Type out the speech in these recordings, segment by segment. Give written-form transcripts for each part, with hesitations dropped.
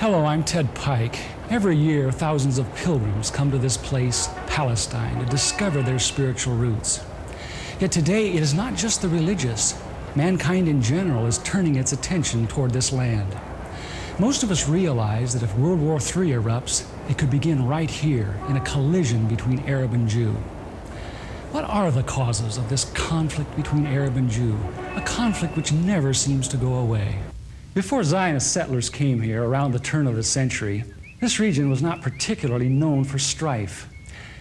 Hello, I'm Ted Pike. Every year, thousands of pilgrims come to this place, Palestine, to discover their spiritual roots. Yet today, it is not just the religious. Mankind in general is turning its attention toward this land. Most of us realize that if World War III erupts, it could begin right here in a collision between Arab and Jew. What are the causes of this conflict between Arab and Jew, a conflict which never seems to go away? Before Zionist settlers came here around the turn of the century, this region was not particularly known for strife.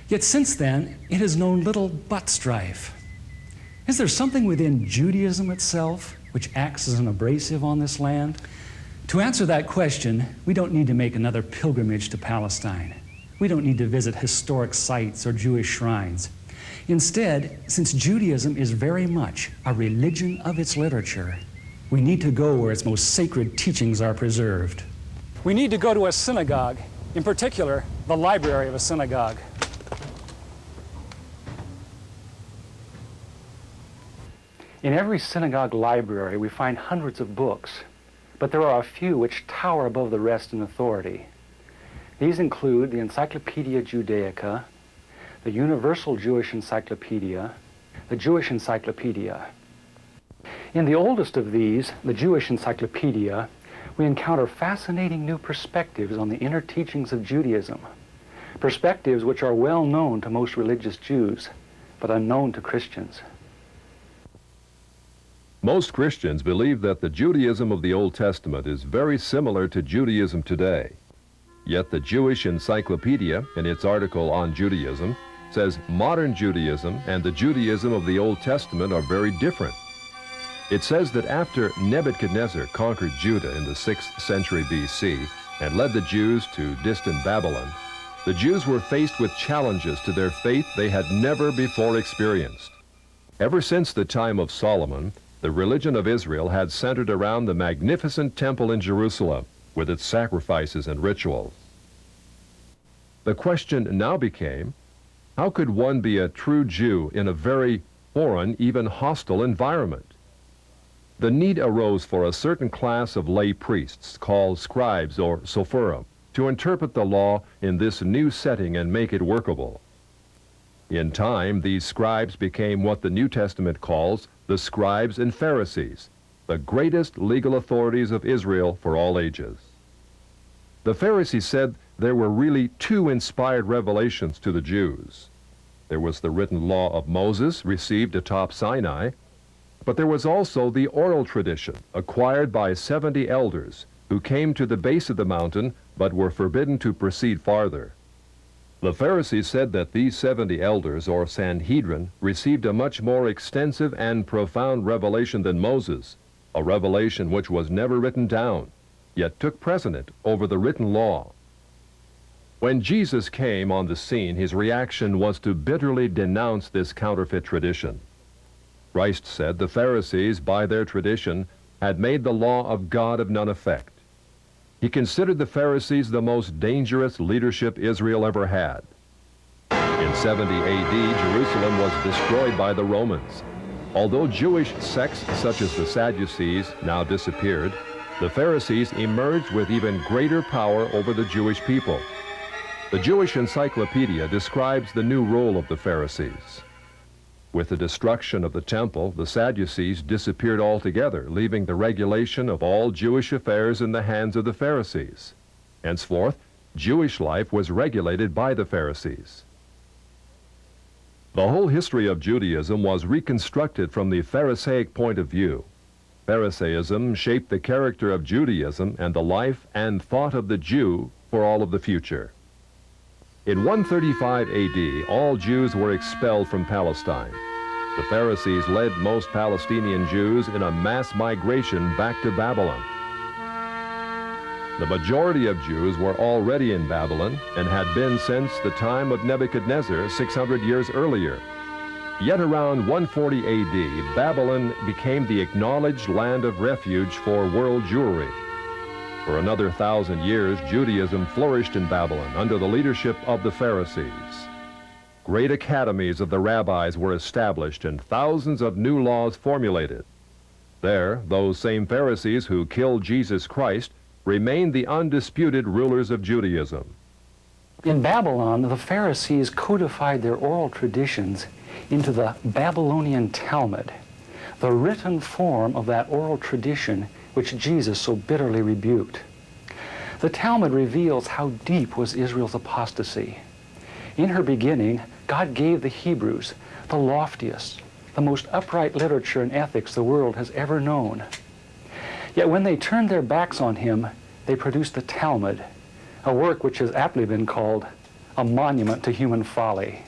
Yet since then, it has known little but strife. Is there something within Judaism itself which acts as an abrasive on this land? To answer that question, we don't need to make another pilgrimage to Palestine. We don't need to visit historic sites or Jewish shrines. Instead, since Judaism is very much a religion of its literature, we need to go where its most sacred teachings are preserved. We need to go to a synagogue, in particular, the library of a synagogue. In every synagogue library, we find hundreds of books, but there are a few which tower above the rest in authority. These include the Encyclopedia Judaica, the Universal Jewish Encyclopedia, the Jewish Encyclopedia. In the oldest of these, the Jewish Encyclopedia, we encounter fascinating new perspectives on the inner teachings of Judaism, perspectives which are well known to most religious Jews, but unknown to Christians. Most Christians believe that the Judaism of the Old Testament is very similar to Judaism today. Yet the Jewish Encyclopedia, in its article on Judaism, says modern Judaism and the Judaism of the Old Testament are very different. It says that after Nebuchadnezzar conquered Judah in the 6th century BC and led the Jews to distant Babylon, the Jews were faced with challenges to their faith they had never before experienced. Ever since the time of Solomon, the religion of Israel had centered around the magnificent temple in Jerusalem with its sacrifices and rituals. The question now became, how could one be a true Jew in a very foreign, even hostile environment? The need arose for a certain class of lay priests called scribes or sopherim to interpret the law in this new setting and make it workable. In time, these scribes became what the New Testament calls the scribes and Pharisees, the greatest legal authorities of Israel for all ages. The Pharisees said there were really two inspired revelations to the Jews. There was the written law of Moses received atop Sinai, but there was also the oral tradition acquired by 70 elders who came to the base of the mountain but were forbidden to proceed farther. The Pharisees said that these 70 elders, or Sanhedrin, received a much more extensive and profound revelation than Moses, a revelation which was never written down, yet took precedent over the written law. When Jesus came on the scene, his reaction was to bitterly denounce this counterfeit tradition. Christ said the Pharisees, by their tradition, had made the law of God of none effect. He considered the Pharisees the most dangerous leadership Israel ever had. In 70 AD, Jerusalem was destroyed by the Romans. Although Jewish sects such as the Sadducees now disappeared, the Pharisees emerged with even greater power over the Jewish people. The Jewish Encyclopedia describes the new role of the Pharisees. With the destruction of the temple, the Sadducees disappeared altogether, leaving the regulation of all Jewish affairs in the hands of the Pharisees. Henceforth, Jewish life was regulated by the Pharisees. The whole history of Judaism was reconstructed from the Pharisaic point of view. Pharisaism shaped the character of Judaism and the life and thought of the Jew for all of the future. In 135 AD, all Jews were expelled from Palestine. The Pharisees led most Palestinian Jews in a mass migration back to Babylon. The majority of Jews were already in Babylon and had been since the time of Nebuchadnezzar 600 years earlier. Yet around 140 AD, Babylon became the acknowledged land of refuge for world Jewry. For another 1,000 years, Judaism flourished in Babylon under the leadership of the Pharisees. Great academies of the rabbis were established and thousands of new laws formulated. There, those same Pharisees who killed Jesus Christ remained the undisputed rulers of Judaism. In Babylon, the Pharisees codified their oral traditions into the Babylonian Talmud, the written form of that oral tradition which Jesus so bitterly rebuked. The Talmud reveals how deep was Israel's apostasy. In her beginning, God gave the Hebrews the loftiest, the most upright literature and ethics the world has ever known. Yet when they turned their backs on him, they produced the Talmud, a work which has aptly been called a monument to human folly.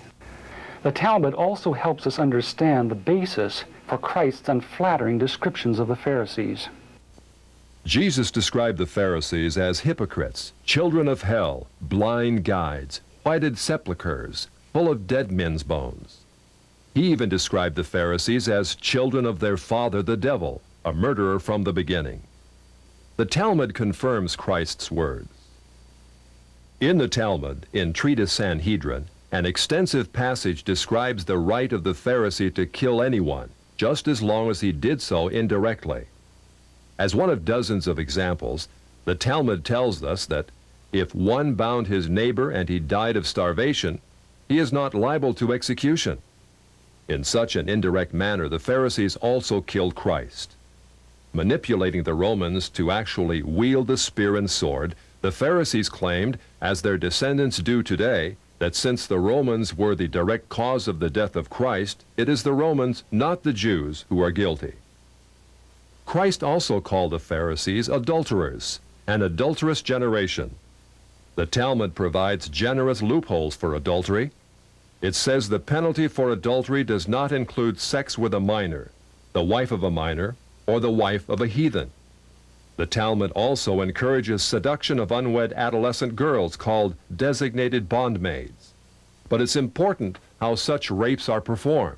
The Talmud also helps us understand the basis for Christ's unflattering descriptions of the Pharisees. Jesus described the Pharisees as hypocrites, children of hell, blind guides, whited sepulchres, full of dead men's bones. He even described the Pharisees as children of their father the devil, a murderer from the beginning. The Talmud confirms Christ's words. In the Talmud, in Treatise Sanhedrin, an extensive passage describes the right of the Pharisee to kill anyone, just as long as he did so indirectly. As one of dozens of examples, the Talmud tells us that if one bound his neighbor and he died of starvation, he is not liable to execution. In such an indirect manner, the Pharisees also killed Christ. Manipulating the Romans to actually wield the spear and sword, the Pharisees claimed, as their descendants do today, that since the Romans were the direct cause of the death of Christ, it is the Romans, not the Jews, who are guilty. Christ also called the Pharisees adulterers, an adulterous generation. The Talmud provides generous loopholes for adultery. It says the penalty for adultery does not include sex with a minor, the wife of a minor, or the wife of a heathen. The Talmud also encourages seduction of unwed adolescent girls called designated bondmaids. But it's important how such rapes are performed.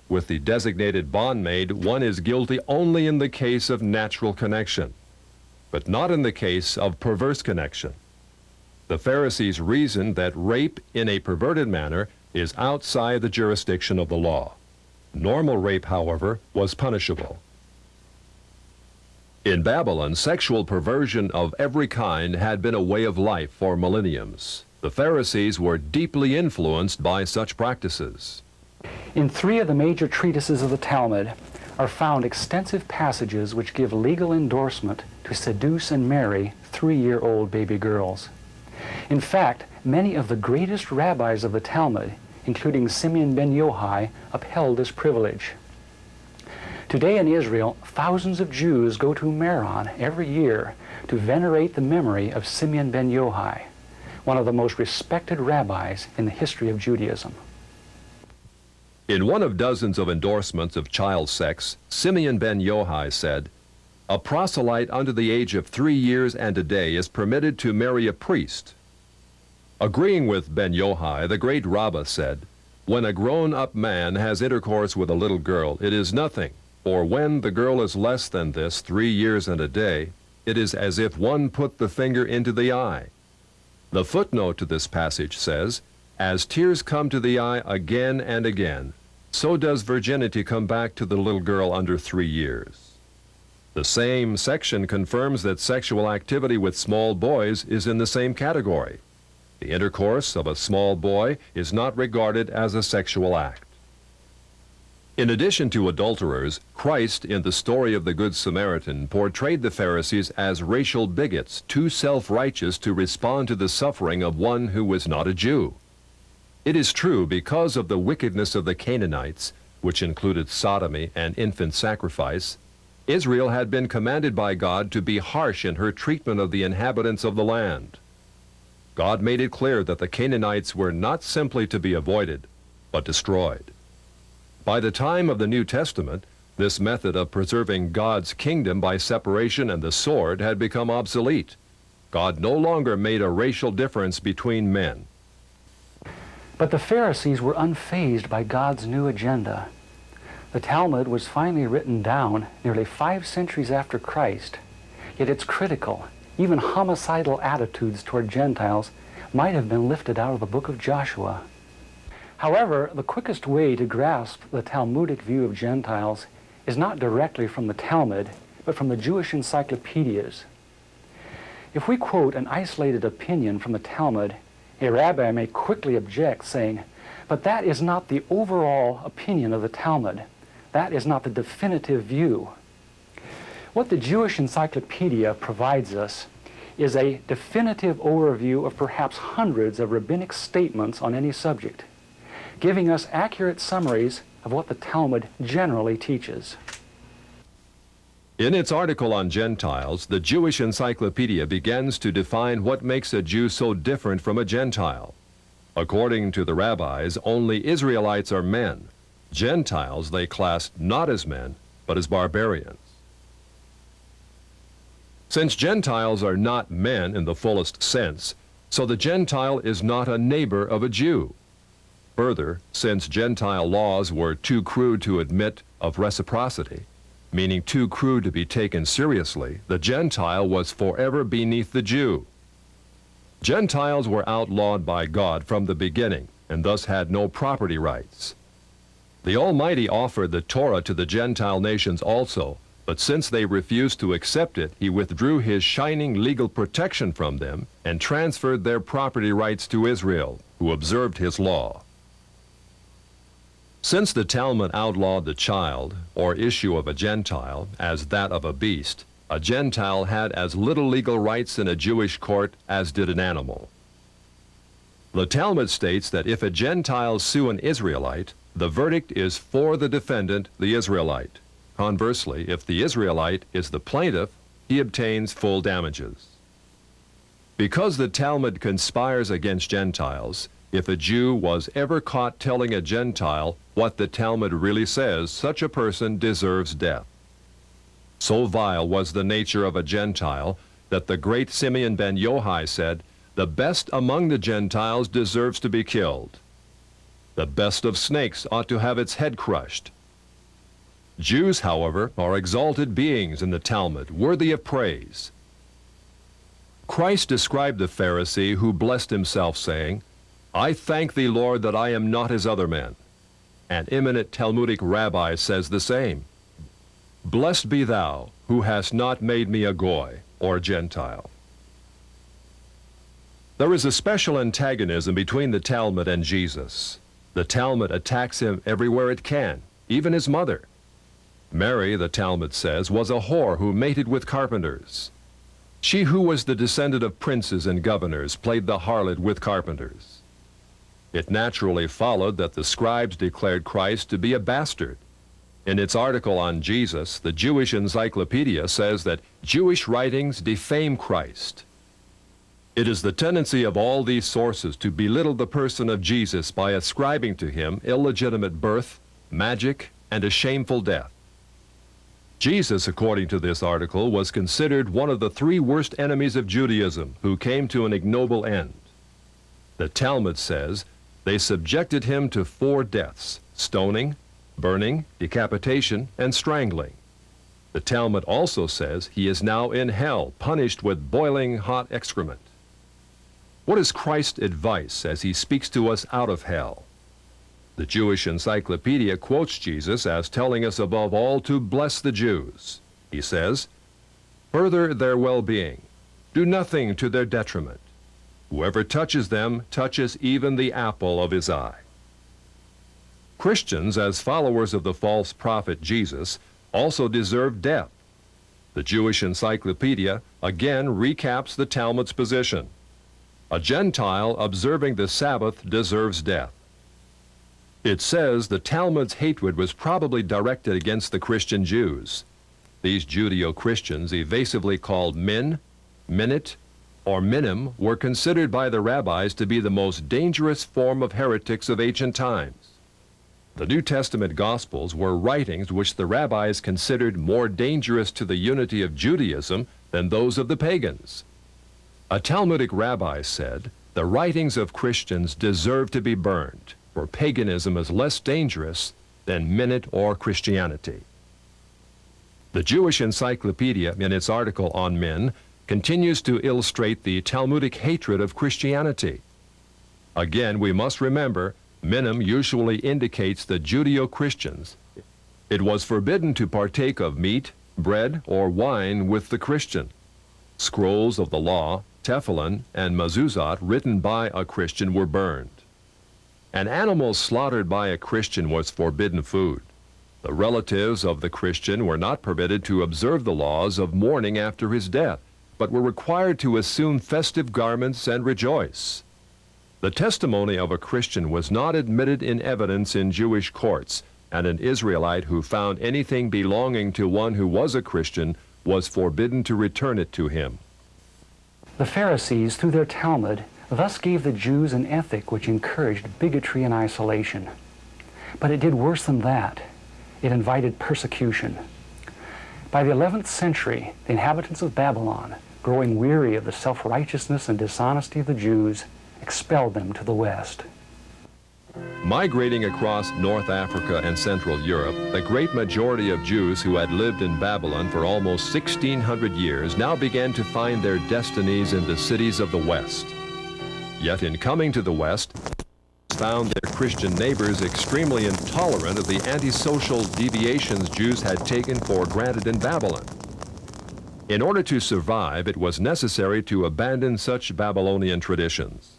With the designated bondmaid, one is guilty only in the case of natural connection, but not in the case of perverse connection. The Pharisees reasoned that rape in a perverted manner is outside the jurisdiction of the law. Normal rape, however, was punishable. In Babylon, sexual perversion of every kind had been a way of life for millenniums. The Pharisees were deeply influenced by such practices. In 3 of the major treatises of the Talmud are found extensive passages which give legal endorsement to seduce and marry 3-year-old baby girls. In fact, many of the greatest rabbis of the Talmud, including Simeon ben Yochai, upheld this privilege. Today in Israel, thousands of Jews go to Meron every year to venerate the memory of Simeon ben Yochai, one of the most respected rabbis in the history of Judaism. In one of dozens of endorsements of child sex, Simeon ben Yochai said, "A proselyte under the age of 3 years and a day is permitted to marry a priest." Agreeing with ben Yochai, the great Rabbah said, "When a grown-up man has intercourse with a little girl, it is nothing, for when the girl is less than this, 3 years and a day, it is as if one put the finger into the eye." The footnote to this passage says, "As tears come to the eye again and again, so does virginity come back to the little girl under 3 years." The same section confirms that sexual activity with small boys is in the same category. The intercourse of a small boy is not regarded as a sexual act. In addition to adulterers, Christ, in the story of the Good Samaritan, portrayed the Pharisees as racial bigots, too self-righteous to respond to the suffering of one who was not a Jew. It is true, because of the wickedness of the Canaanites, which included sodomy and infant sacrifice, Israel had been commanded by God to be harsh in her treatment of the inhabitants of the land. God made it clear that the Canaanites were not simply to be avoided, but destroyed. By the time of the New Testament, this method of preserving God's kingdom by separation and the sword had become obsolete. God no longer made a racial difference between men. But the Pharisees were unfazed by God's new agenda. The Talmud was finally written down nearly 5 centuries after Christ, yet its critical, even homicidal attitudes toward Gentiles might have been lifted out of the book of Joshua. However, the quickest way to grasp the Talmudic view of Gentiles is not directly from the Talmud, but from the Jewish encyclopedias. If we quote an isolated opinion from the Talmud, a rabbi may quickly object, saying, "But that is not the overall opinion of the Talmud. That is not the definitive view." What the Jewish Encyclopedia provides us is a definitive overview of perhaps hundreds of rabbinic statements on any subject, giving us accurate summaries of what the Talmud generally teaches. In its article on Gentiles, the Jewish Encyclopedia begins to define what makes a Jew so different from a Gentile. According to the rabbis, only Israelites are men. Gentiles they classed not as men, but as barbarians. Since Gentiles are not men in the fullest sense, so the Gentile is not a neighbor of a Jew. Further, since Gentile laws were too crude to admit of reciprocity, meaning too crude to be taken seriously, the Gentile was forever beneath the Jew. Gentiles were outlawed by God from the beginning, and thus had no property rights. The Almighty offered the Torah to the Gentile nations also, but since they refused to accept it, he withdrew his shining legal protection from them and transferred their property rights to Israel, who observed his law. Since the Talmud outlawed the child, or issue of a Gentile, as that of a beast, a Gentile had as little legal rights in a Jewish court as did an animal. The Talmud states that if a Gentile sue an Israelite, the verdict is for the defendant, the Israelite. Conversely, if the Israelite is the plaintiff, he obtains full damages. Because the Talmud conspires against Gentiles, if a Jew was ever caught telling a Gentile what the Talmud really says, such a person deserves death. So vile was the nature of a Gentile that the great Simeon ben Yohai said, "The best among the Gentiles deserves to be killed. The best of snakes ought to have its head crushed." Jews, however, are exalted beings in the Talmud, worthy of praise. Christ described the Pharisee who blessed himself, saying, "I thank thee, Lord, that I am not as other men." An eminent Talmudic rabbi says the same. "Blessed be thou, who hast not made me a Goy, or Gentile." There is a special antagonism between the Talmud and Jesus. The Talmud attacks him everywhere it can, even his mother. Mary, the Talmud says, was a whore who mated with carpenters. She who was the descendant of princes and governors played the harlot with carpenters. It naturally followed that the scribes declared Christ to be a bastard. In its article on Jesus, the Jewish Encyclopedia says that Jewish writings defame Christ. It is the tendency of all these sources to belittle the person of Jesus by ascribing to him illegitimate birth, magic, and a shameful death. Jesus, according to this article, was considered one of the three worst enemies of Judaism who came to an ignoble end. The Talmud says they subjected him to 4 deaths: stoning, burning, decapitation, and strangling. The Talmud also says he is now in hell, punished with boiling hot excrement. What is Christ's advice as he speaks to us out of hell? The Jewish Encyclopedia quotes Jesus as telling us above all to bless the Jews. He says, "Further their well-being. Do nothing to their detriment. Whoever touches them touches even the apple of his eye." Christians, as followers of the false prophet Jesus, also deserve death. The Jewish Encyclopedia again recaps the Talmud's position. A Gentile observing the Sabbath deserves death. It says the Talmud's hatred was probably directed against the Christian Jews. These Judeo-Christians, evasively called Min, Minit, or Minim, were considered by the rabbis to be the most dangerous form of heretics of ancient times. The New Testament Gospels were writings which the rabbis considered more dangerous to the unity of Judaism than those of the pagans. A Talmudic rabbi said, "The writings of Christians deserve to be burned, for paganism is less dangerous than Minute or Christianity." The Jewish Encyclopedia, in its article on Min, continues to illustrate the Talmudic hatred of Christianity. Again, we must remember, Minim usually indicates the Judeo-Christians. It was forbidden to partake of meat, bread, or wine with the Christian. Scrolls of the law, Tefillin, and Mezuzot written by a Christian were burned. An animal slaughtered by a Christian was forbidden food. The relatives of the Christian were not permitted to observe the laws of mourning after his death, but were required to assume festive garments and rejoice. The testimony of a Christian was not admitted in evidence in Jewish courts, and an Israelite who found anything belonging to one who was a Christian was forbidden to return it to him. The Pharisees, through their Talmud, thus gave the Jews an ethic which encouraged bigotry and isolation. But it did worse than that. It invited persecution. By the 11th century, the inhabitants of Babylon, growing weary of the self-righteousness and dishonesty of the Jews, expelled them to the west. Migrating across North Africa and Central Europe, the great majority of Jews who had lived in Babylon for almost 1,600 years now began to find their destinies in the cities of the West. Yet in coming to the West, found their Christian neighbors extremely intolerant of the antisocial deviations Jews had taken for granted in Babylon. In order to survive, it was necessary to abandon such Babylonian traditions.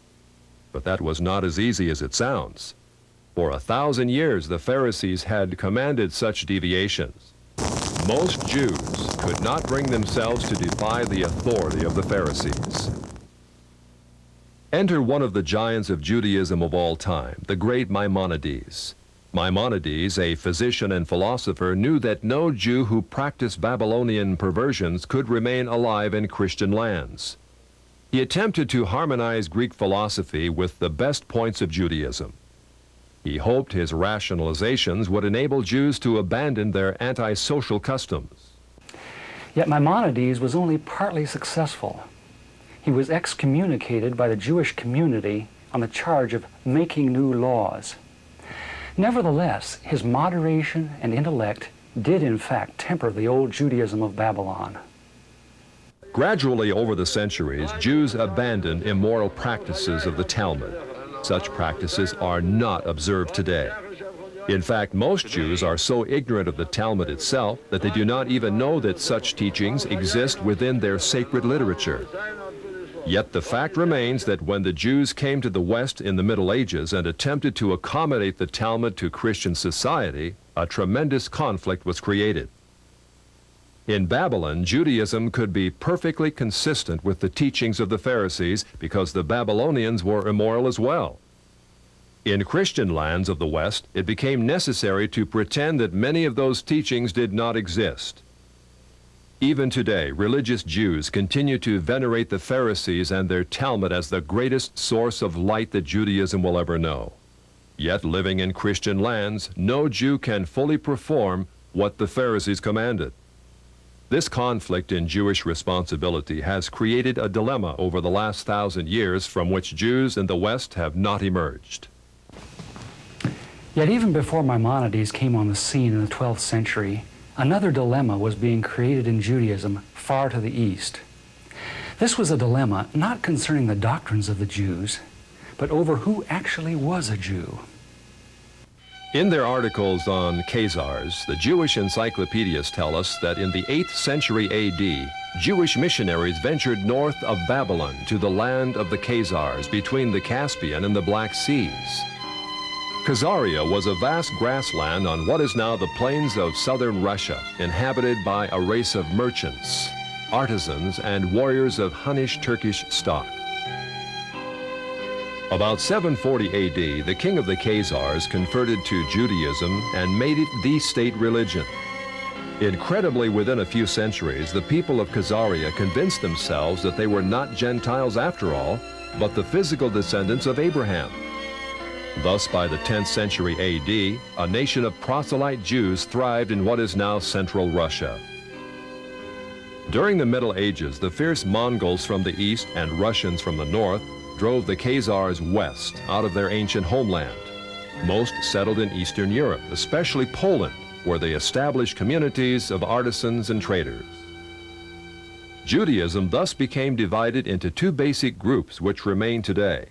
But that was not as easy as it sounds. For 1,000 years, the Pharisees had commanded such deviations. Most Jews could not bring themselves to defy the authority of the Pharisees. Enter one of the giants of Judaism of all time, the great Maimonides. Maimonides, a physician and philosopher, knew that no Jew who practiced Babylonian perversions could remain alive in Christian lands. He attempted to harmonize Greek philosophy with the best points of Judaism. He hoped his rationalizations would enable Jews to abandon their antisocial customs. Yet Maimonides was only partly successful. He was excommunicated by the Jewish community on the charge of making new laws. Nevertheless, his moderation and intellect did in fact temper the old Judaism of Babylon. Gradually over the centuries, Jews abandoned immoral practices of the Talmud. Such practices are not observed today. In fact, most Jews are so ignorant of the Talmud itself that they do not even know that such teachings exist within their sacred literature. Yet the fact remains that when the Jews came to the West in the Middle Ages and attempted to accommodate the Talmud to Christian society, a tremendous conflict was created. In Babylon, Judaism could be perfectly consistent with the teachings of the Pharisees because the Babylonians were immoral as well. In Christian lands of the West, it became necessary to pretend that many of those teachings did not exist. Even today, religious Jews continue to venerate the Pharisees and their Talmud as the greatest source of light that Judaism will ever know. Yet, living in Christian lands, no Jew can fully perform what the Pharisees commanded. This conflict in Jewish responsibility has created a dilemma over the last 1,000 years from which Jews in the West have not emerged. Yet even before Maimonides came on the scene in the 12th century, another dilemma was being created in Judaism far to the east. This was a dilemma not concerning the doctrines of the Jews, but over who actually was a Jew. In their articles on Khazars, the Jewish encyclopedias tell us that in the 8th century A.D., Jewish missionaries ventured north of Babylon to the land of the Khazars between the Caspian and the Black Seas. Khazaria was a vast grassland on what is now the plains of southern Russia, inhabited by a race of merchants, artisans, and warriors of Hunnish Turkish stock. About 740 A.D., the king of the Khazars converted to Judaism and made it the state religion. Incredibly, within a few centuries, the people of Khazaria convinced themselves that they were not Gentiles after all, but the physical descendants of Abraham. Thus, by the 10th century A.D., a nation of proselyte Jews thrived in what is now central Russia. During the Middle Ages, the fierce Mongols from the east and Russians from the north drove the Khazars west out of their ancient homeland. Most settled in Eastern Europe, especially Poland, where they established communities of artisans and traders. Judaism thus became divided into two basic groups which remain today: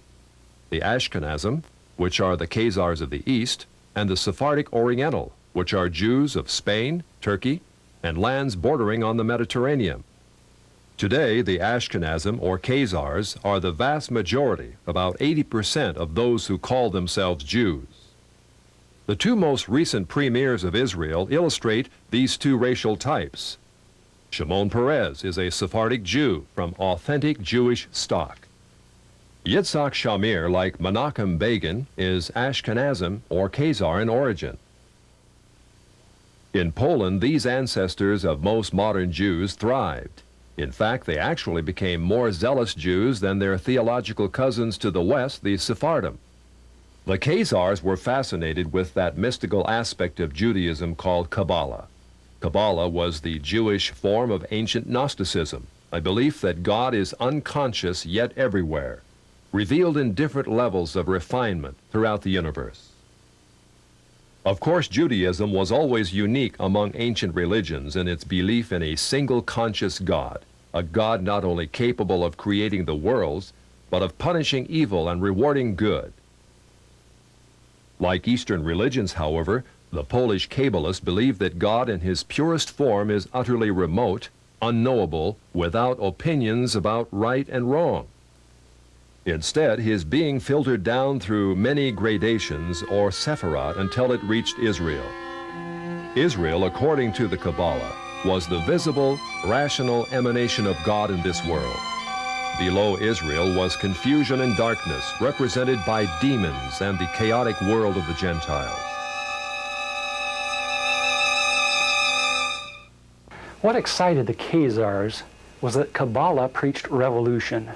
the Ashkenazim, which are the Khazars of the east, and the Sephardic Oriental, which are Jews of Spain, Turkey, and lands bordering on the Mediterranean. Today, the Ashkenazim or Khazars are the vast majority, about 80% of those who call themselves Jews. The two most recent premiers of Israel illustrate these two racial types. Shimon Peres is a Sephardic Jew from authentic Jewish stock. Yitzhak Shamir, like Menachem Begin, is Ashkenazim or Khazar in origin. In Poland, these ancestors of most modern Jews thrived. In fact, they actually became more zealous Jews than their theological cousins to the west, the Sephardim. The Khazars were fascinated with that mystical aspect of Judaism called Kabbalah. Kabbalah was the Jewish form of ancient Gnosticism, a belief that God is unconscious yet everywhere, revealed in different levels of refinement throughout the universe. Of course, Judaism was always unique among ancient religions in its belief in a single conscious God, a God not only capable of creating the worlds, but of punishing evil and rewarding good. Like Eastern religions, however, the Polish Kabbalists believe that God in his purest form is utterly remote, unknowable, without opinions about right and wrong. Instead, his being filtered down through many gradations or sephirot until it reached Israel. Israel, according to the Kabbalah, was the visible, rational emanation of God in this world. Below Israel was confusion and darkness, represented by demons and the chaotic world of the Gentiles. What excited the Khazars was that Kabbalah preached revolution.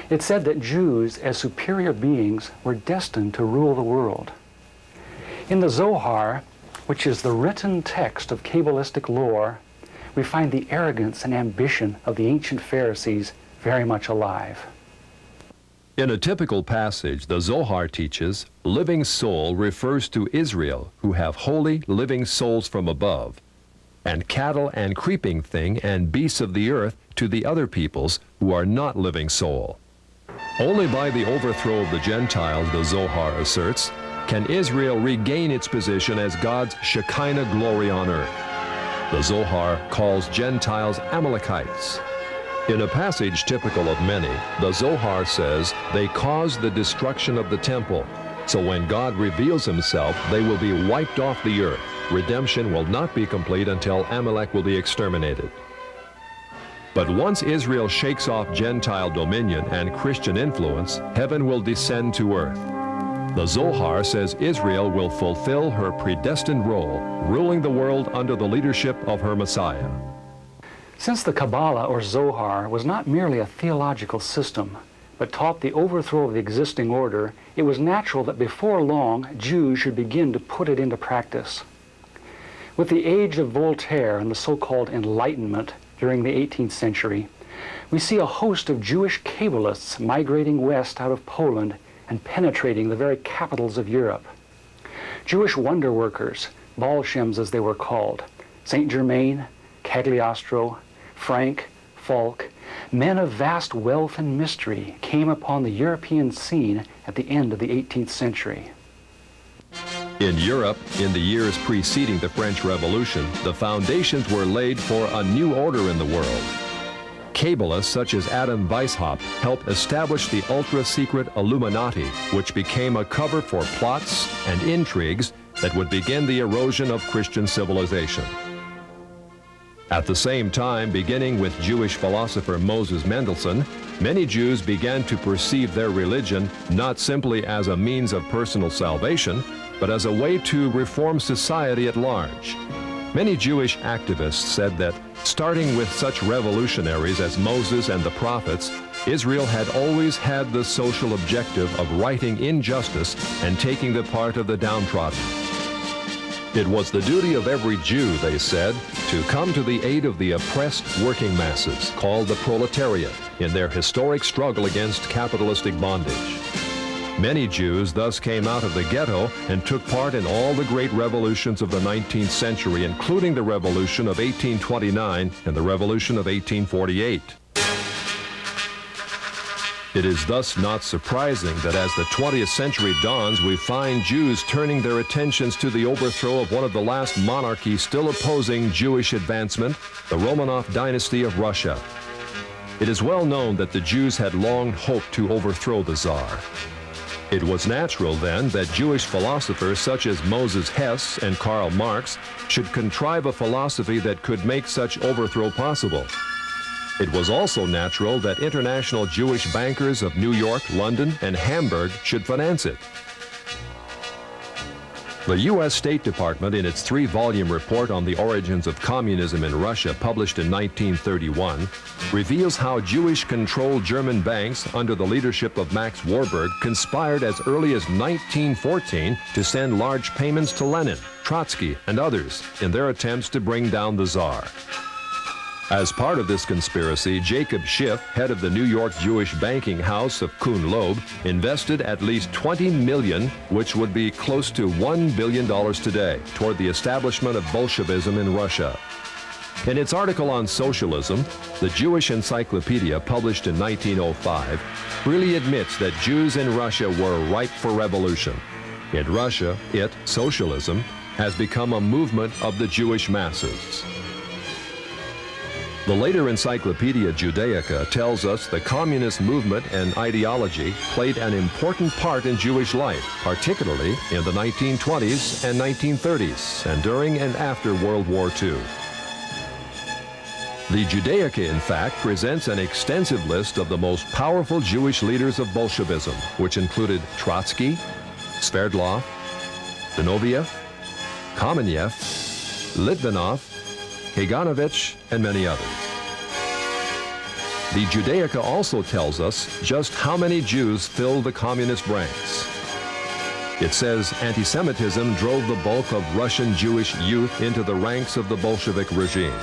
It said that Jews, as superior beings, were destined to rule the world. In the Zohar, which is the written text of Kabbalistic lore, we find the arrogance and ambition of the ancient Pharisees very much alive. In a typical passage, the Zohar teaches, living soul refers to Israel, who have holy living souls from above, and cattle and creeping thing and beasts of the earth to the other peoples who are not living soul. Only by the overthrow of the Gentiles, the Zohar asserts, can Israel regain its position as God's Shekinah glory on earth. The Zohar calls Gentiles Amalekites. In a passage typical of many, the Zohar says they caused the destruction of the temple, so when God reveals himself, they will be wiped off the earth. Redemption will not be complete until Amalek will be exterminated. But once Israel shakes off Gentile dominion and Christian influence, heaven will descend to earth. The Zohar says Israel will fulfill her predestined role, ruling the world under the leadership of her Messiah. Since the Kabbalah or Zohar was not merely a theological system, but taught the overthrow of the existing order, it was natural that before long Jews should begin to put it into practice. With the age of Voltaire and the so-called Enlightenment during the 18th century, we see a host of Jewish Kabbalists migrating west out of Poland and penetrating the very capitals of Europe. Jewish wonder workers, Bolshems as they were called, Saint Germain, Cagliostro, Frank, Falk, men of vast wealth and mystery came upon the European scene at the end of the 18th century. In Europe, in the years preceding the French Revolution, the foundations were laid for a new order in the world. Kabbalists such as Adam Weishaupt helped establish the ultra-secret Illuminati, which became a cover for plots and intrigues that would begin the erosion of Christian civilization. At the same time, beginning with Jewish philosopher Moses Mendelssohn, many Jews began to perceive their religion not simply as a means of personal salvation, but as a way to reform society at large. Many Jewish activists said that, starting with such revolutionaries as Moses and the prophets, Israel had always had the social objective of righting injustice and taking the part of the downtrodden. It was the duty of every Jew, they said, to come to the aid of the oppressed working masses, called the proletariat, in their historic struggle against capitalistic bondage. Many Jews thus came out of the ghetto and took part in all the great revolutions of the 19th century, including the Revolution of 1829 and the Revolution of 1848. It is thus not surprising that as the 20th century dawns, we find Jews turning their attentions to the overthrow of one of the last monarchies still opposing Jewish advancement, the Romanov dynasty of Russia. It is well known that the Jews had long hoped to overthrow the Tsar. It was natural then that Jewish philosophers such as Moses Hess and Karl Marx should contrive a philosophy that could make such overthrow possible. It was also natural that international Jewish bankers of New York, London, and Hamburg should finance it. The U.S. State Department, in its 3-volume report on the origins of communism in Russia, published in 1931, reveals how Jewish-controlled German banks under the leadership of Max Warburg conspired as early as 1914 to send large payments to Lenin, Trotsky, and others in their attempts to bring down the Tsar. As part of this conspiracy, Jacob Schiff, head of the New York Jewish banking house of Kuhn Loeb, invested at least $20 million, which would be close to $1 billion today, toward the establishment of Bolshevism in Russia. In its article on socialism, the Jewish Encyclopedia, published in 1905, freely admits that Jews in Russia were ripe for revolution. In Russia, socialism, has become a movement of the Jewish masses. The later Encyclopedia Judaica tells us the communist movement and ideology played an important part in Jewish life, particularly in the 1920s and 1930s, and during and after World War II. The Judaica, in fact, presents an extensive list of the most powerful Jewish leaders of Bolshevism, which included Trotsky, Sverdlov, Zinoviev, Kamenev, Litvinov, Kaganovich, and many others. The Judaica also tells us just how many Jews filled the communist ranks. It says anti-Semitism drove the bulk of Russian Jewish youth into the ranks of the Bolshevik regime.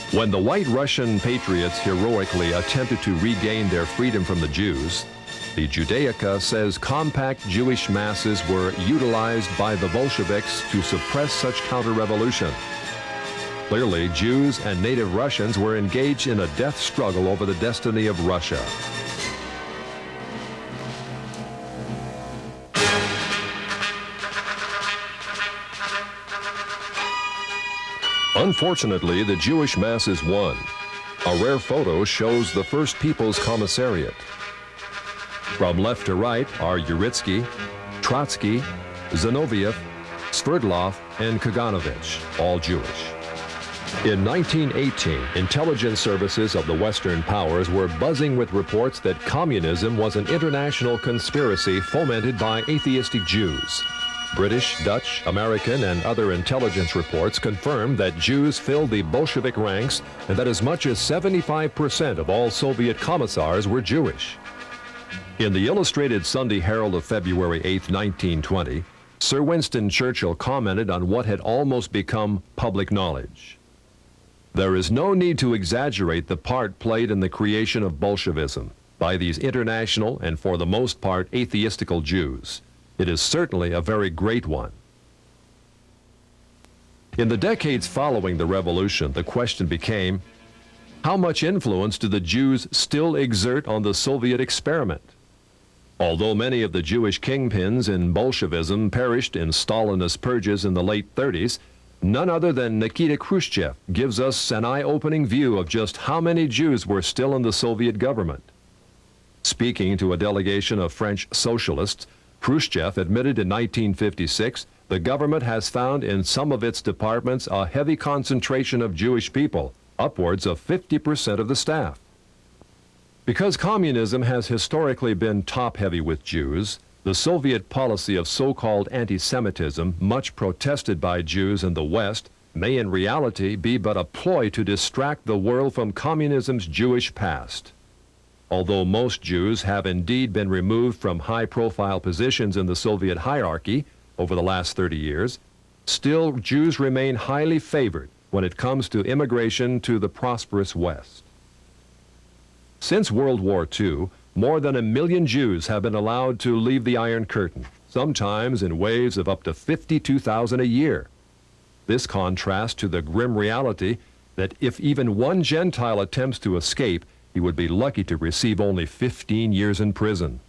When the white Russian patriots heroically attempted to regain their freedom from the Jews, the Judaica says compact Jewish masses were utilized by the Bolsheviks to suppress such counter-revolution. Clearly, Jews and native Russians were engaged in a death struggle over the destiny of Russia. Unfortunately, the Jewish masses won. A rare photo shows the First People's Commissariat. From left to right are Uritsky, Trotsky, Zinoviev, Sverdlov, and Kaganovich, all Jewish. In 1918, intelligence services of the Western powers were buzzing with reports that communism was an international conspiracy fomented by atheistic Jews. British, Dutch, American, and other intelligence reports confirmed that Jews filled the Bolshevik ranks and that as much as 75% of all Soviet commissars were Jewish. In the Illustrated Sunday Herald of February 8, 1920, Sir Winston Churchill commented on what had almost become public knowledge. There is no need to exaggerate the part played in the creation of Bolshevism by these international and for the most part atheistical Jews. It is certainly a very great one. In the decades following the revolution, the question became, how much influence do the Jews still exert on the Soviet experiment? Although many of the Jewish kingpins in Bolshevism perished in Stalinist purges in the late 30s, none other than Nikita Khrushchev gives us an eye-opening view of just how many Jews were still in the Soviet government. Speaking to a delegation of French socialists, Khrushchev admitted in 1956 the government has found in some of its departments a heavy concentration of Jewish people, upwards of 50% of the staff. Because communism has historically been top-heavy with Jews, the Soviet policy of so-called anti-Semitism, much protested by Jews in the West, may in reality be but a ploy to distract the world from communism's Jewish past. Although most Jews have indeed been removed from high-profile positions in the Soviet hierarchy over the last 30 years, still Jews remain highly favored when it comes to immigration to the prosperous West. Since World War II, more than 1 million Jews have been allowed to leave the Iron Curtain, sometimes in waves of up to 52,000 a year. This contrasts to the grim reality that if even one Gentile attempts to escape, he would be lucky to receive only 15 years in prison.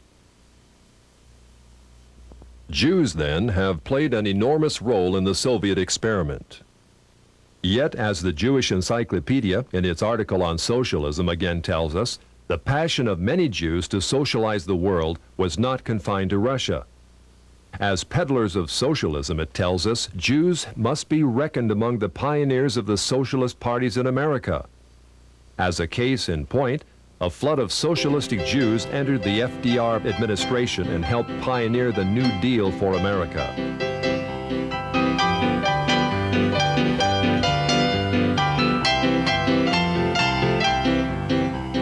Jews, then, have played an enormous role in the Soviet experiment. Yet, as the Jewish Encyclopedia, in its article on socialism, again tells us, the passion of many Jews to socialize the world was not confined to Russia. As peddlers of socialism, it tells us, Jews must be reckoned among the pioneers of the socialist parties in America. As a case in point, a flood of socialistic Jews entered the FDR administration and helped pioneer the New Deal for America.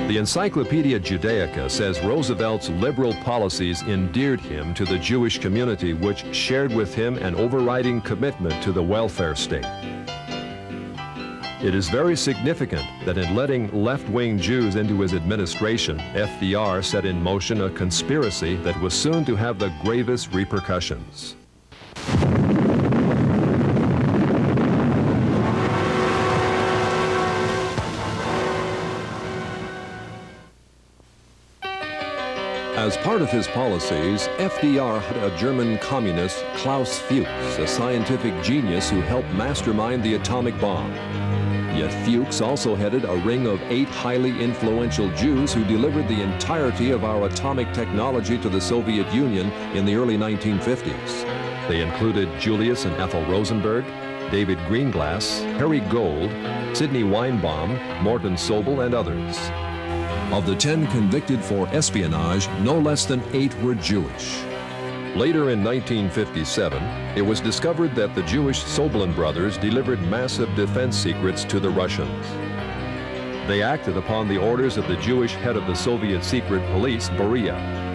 The Encyclopedia Judaica says Roosevelt's liberal policies endeared him to the Jewish community, which shared with him an overriding commitment to the welfare state. It is very significant that in letting left-wing Jews into his administration, FDR set in motion a conspiracy that was soon to have the gravest repercussions. As part of his policies, FDR had a German communist, Klaus Fuchs, a scientific genius who helped mastermind the atomic bomb. Yet Fuchs also headed a ring of 8 highly influential Jews who delivered the entirety of our atomic technology to the Soviet Union in the early 1950s. They included Julius and Ethel Rosenberg, David Greenglass, Harry Gold, Sidney Weinbaum, Morton Sobel, and others. Of the 10 convicted for espionage, no less than 8 were Jewish. Later in 1957, it was discovered that the Jewish Soblin brothers delivered massive defense secrets to the Russians. They acted upon the orders of the Jewish head of the Soviet secret police, Beria.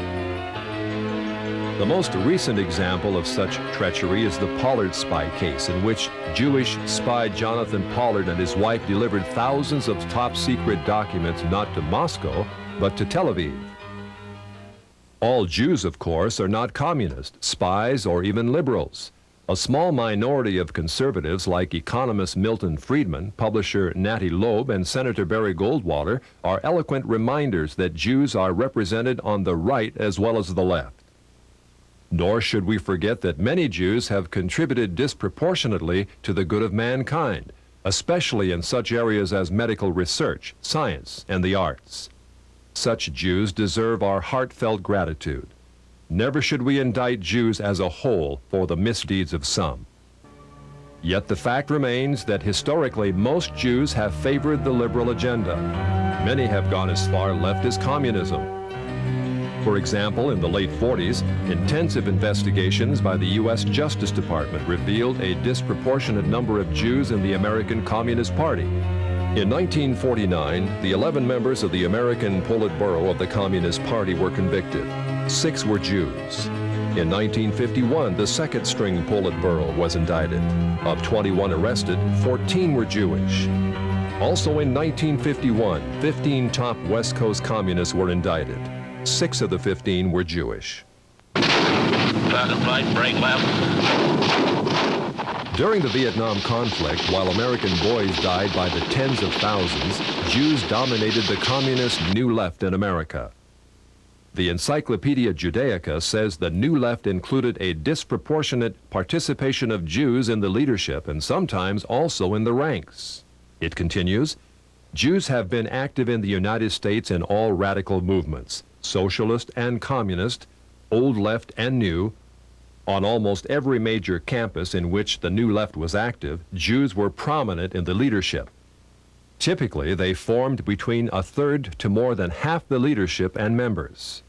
The most recent example of such treachery is the Pollard spy case, in which Jewish spy Jonathan Pollard and his wife delivered thousands of top-secret documents not to Moscow, but to Tel Aviv. All Jews, of course, are not communists, spies, or even liberals. A small minority of conservatives like economist Milton Friedman, publisher Natty Loeb, and Senator Barry Goldwater are eloquent reminders that Jews are represented on the right as well as the left. Nor should we forget that many Jews have contributed disproportionately to the good of mankind, especially in such areas as medical research, science, and the arts. Such Jews deserve our heartfelt gratitude. Never should we indict Jews as a whole for the misdeeds of some. Yet the fact remains that historically most Jews have favored the liberal agenda. Many have gone as far left as communism. For example, in the late 40s, intensive investigations by the U.S. Justice Department revealed a disproportionate number of Jews in the American Communist Party. In 1949, the 11 members of the American Politburo of the Communist Party were convicted. 6 were Jews. In 1951, the second-string Politburo was indicted. Of 21 arrested, 14 were Jewish. Also in 1951, 15 top West Coast communists were indicted. 6 of the 15 were Jewish. Falcon flight, break left. During the Vietnam conflict, while American boys died by the tens of thousands, Jews dominated the communist New Left in America. The Encyclopedia Judaica says the New Left included a disproportionate participation of Jews in the leadership and sometimes also in the ranks. It continues, Jews have been active in the United States in all radical movements, socialist and communist, old left and new. On almost every major campus in which the New Left was active, Jews were prominent in the leadership. Typically, they formed between a third to more than half the leadership and members.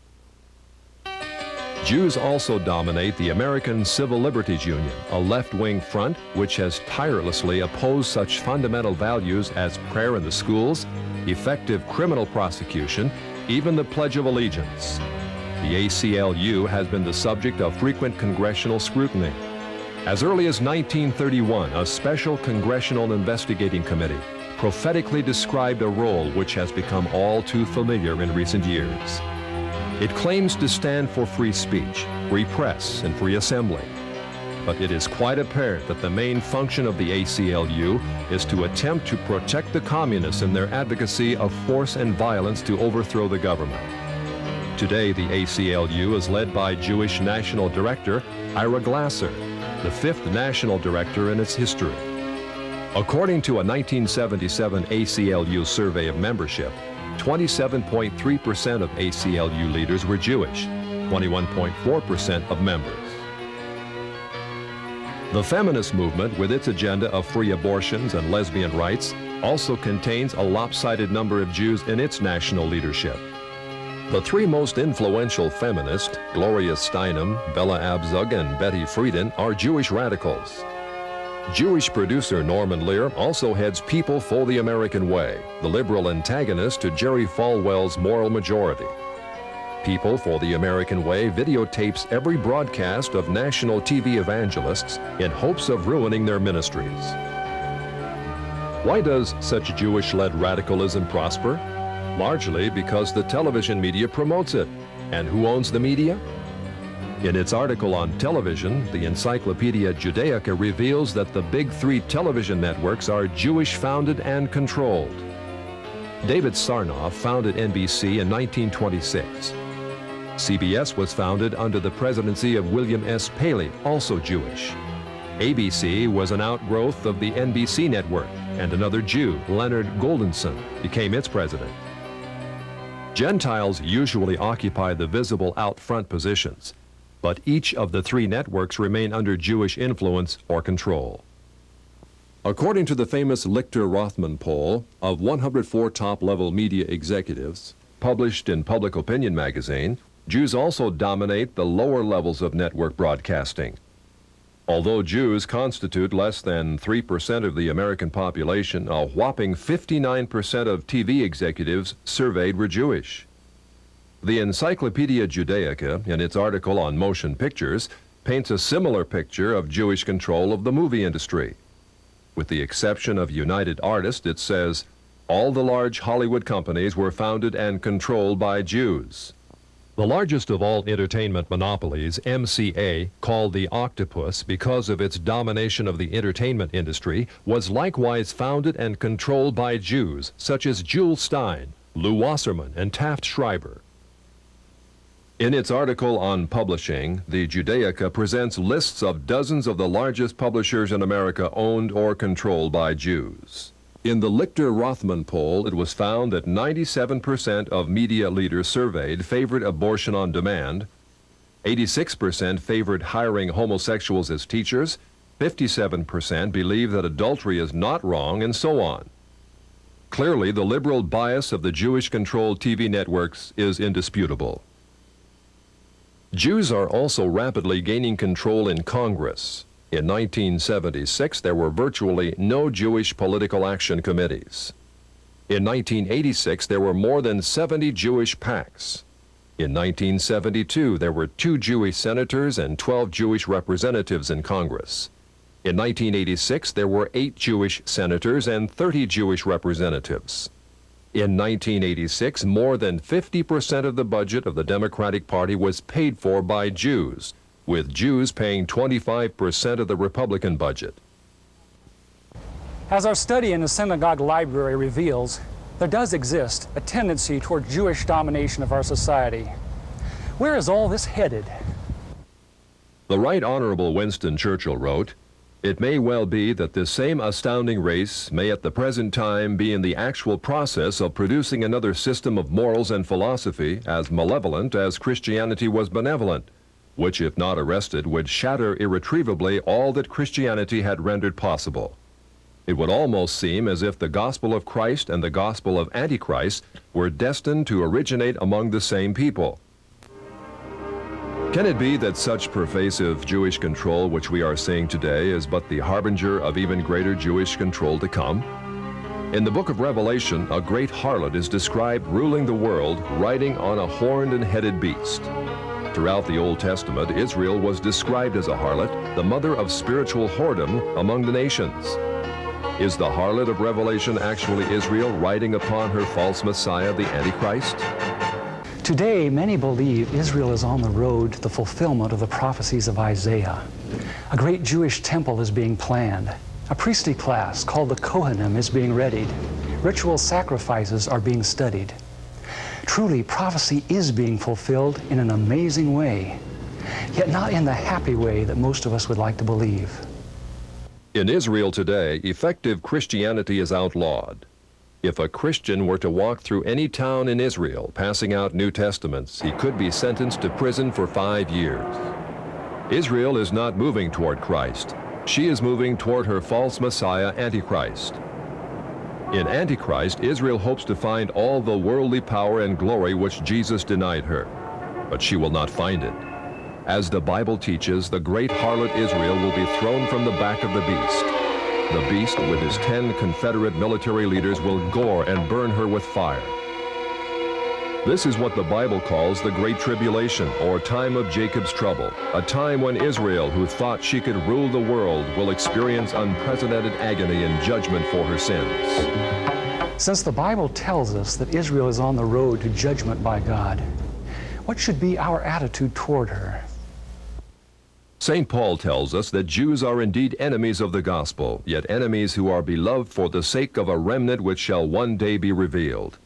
Jews also dominate the American Civil Liberties Union, a left-wing front which has tirelessly opposed such fundamental values as prayer in the schools, effective criminal prosecution, even the Pledge of Allegiance. The ACLU has been the subject of frequent congressional scrutiny. As early as 1931, a special congressional investigating committee prophetically described a role which has become all too familiar in recent years. It claims to stand for free speech, free press, and free assembly. But it is quite apparent that the main function of the ACLU is to attempt to protect the communists in their advocacy of force and violence to overthrow the government. Today, the ACLU is led by Jewish National Director Ira Glasser, the 5th national director in its history. According to a 1977 ACLU survey of membership, 27.3% of ACLU leaders were Jewish, 21.4% of members. The feminist movement, with its agenda of free abortions and lesbian rights, also contains a lopsided number of Jews in its national leadership. The three most influential feminists, Gloria Steinem, Bella Abzug, and Betty Friedan, are Jewish radicals. Jewish producer Norman Lear also heads People for the American Way, the liberal antagonist to Jerry Falwell's Moral Majority. People for the American Way videotapes every broadcast of national TV evangelists in hopes of ruining their ministries. Why does such Jewish-led radicalism prosper? Largely because the television media promotes it. And who owns the media? In its article on television, the Encyclopedia Judaica reveals that the big three television networks are Jewish-founded and controlled. David Sarnoff founded NBC in 1926. CBS was founded under the presidency of William S. Paley, also Jewish. ABC was an outgrowth of the NBC network, and another Jew, Leonard Goldenson, became its president. Gentiles usually occupy the visible out-front positions, but each of the three networks remain under Jewish influence or control. According to the famous Lichter-Rothman poll of 104 top-level media executives, published in Public Opinion magazine, Jews also dominate the lower levels of network broadcasting. Although Jews constitute less than 3% of the American population, a whopping 59% of TV executives surveyed were Jewish. The Encyclopedia Judaica, in its article on motion pictures, paints a similar picture of Jewish control of the movie industry. With the exception of United Artists, it says, all the large Hollywood companies were founded and controlled by Jews. The largest of all entertainment monopolies, MCA, called the Octopus because of its domination of the entertainment industry, was likewise founded and controlled by Jews such as Jules Stein, Lou Wasserman, and Taft Schreiber. In its article on publishing, the Judaica presents lists of dozens of the largest publishers in America owned or controlled by Jews. In the Lichter-Rothman poll, it was found that 97% of media leaders surveyed favored abortion on demand, 86% favored hiring homosexuals as teachers, 57% believe that adultery is not wrong, and so on. Clearly, the liberal bias of the Jewish-controlled TV networks is indisputable. Jews are also rapidly gaining control in Congress. In 1976, there were virtually no Jewish political action committees. In 1986, there were more than 70 Jewish PACs. In 1972, there were 2 Jewish senators and 12 Jewish representatives in Congress. In 1986, there were 8 Jewish senators and 30 Jewish representatives. In 1986, more than 50% of the budget of the Democratic Party was paid for by Jews, with Jews paying 25% of the Republican budget. As our study in the synagogue library reveals, there does exist a tendency toward Jewish domination of our society. Where is all this headed? The Right Honorable Winston Churchill wrote, "It may well be that this same astounding race may at the present time be in the actual process of producing another system of morals and philosophy as malevolent as Christianity was benevolent, which, if not arrested, would shatter irretrievably all that Christianity had rendered possible. It would almost seem as if the gospel of Christ and the gospel of Antichrist were destined to originate among the same people." Can it be that such pervasive Jewish control which we are seeing today is but the harbinger of even greater Jewish control to come? In the book of Revelation, a great harlot is described ruling the world, riding on a horned and headed beast. Throughout the Old Testament, Israel was described as a harlot, the mother of spiritual whoredom among the nations. Is the harlot of Revelation actually Israel riding upon her false Messiah, the Antichrist? Today, many believe Israel is on the road to the fulfillment of the prophecies of Isaiah. A great Jewish temple is being planned. A priestly class called the Kohanim is being readied. Ritual sacrifices are being studied. Truly, prophecy is being fulfilled in an amazing way, yet not in the happy way that most of us would like to believe. In Israel today, effective Christianity is outlawed. If a Christian were to walk through any town in Israel passing out New Testaments, he could be sentenced to prison for 5 years. Israel is not moving toward Christ. She is moving toward her false Messiah, Antichrist. In Antichrist, Israel hopes to find all the worldly power and glory which Jesus denied her, but she will not find it. As the Bible teaches, the great harlot Israel will be thrown from the back of the beast. The beast, with his 10 Confederate military leaders, will gore and burn her with fire. This is what the Bible calls the Great Tribulation, or time of Jacob's trouble, a time when Israel, who thought she could rule the world, will experience unprecedented agony and judgment for her sins. Since the Bible tells us that Israel is on the road to judgment by God, what should be our attitude toward her? St. Paul tells us that Jews are indeed enemies of the gospel, yet enemies who are beloved for the sake of a remnant which shall one day be revealed.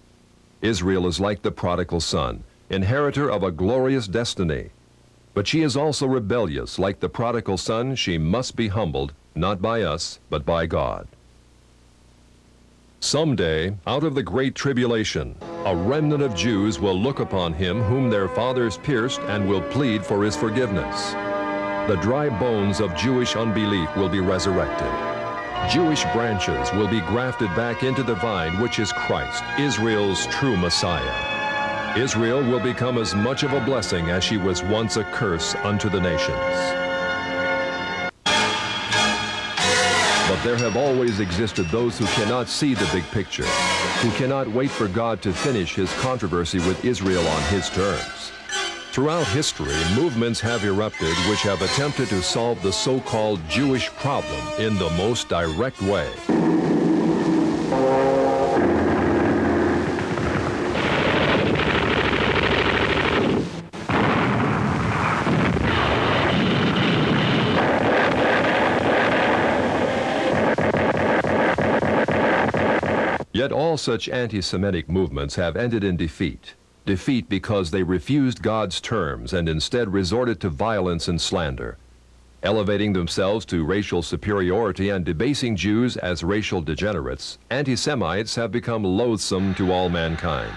Israel is like the prodigal son, inheritor of a glorious destiny. But she is also rebellious. Like the prodigal son, she must be humbled, not by us, but by God. Someday, out of the great tribulation, a remnant of Jews will look upon him whom their fathers pierced and will plead for his forgiveness. The dry bones of Jewish unbelief will be resurrected. Jewish branches will be grafted back into the vine, which is Christ, Israel's true Messiah. Israel will become as much of a blessing as she was once a curse unto the nations. But there have always existed those who cannot see the big picture, who cannot wait for God to finish his controversy with Israel on his terms. Throughout history, movements have erupted which have attempted to solve the so-called Jewish problem in the most direct way. Yet all such anti-Semitic movements have ended in defeat. Defeat because they refused God's terms and instead resorted to violence and slander, elevating themselves to racial superiority and debasing Jews as racial degenerates. Anti-Semites have become loathsome to all mankind.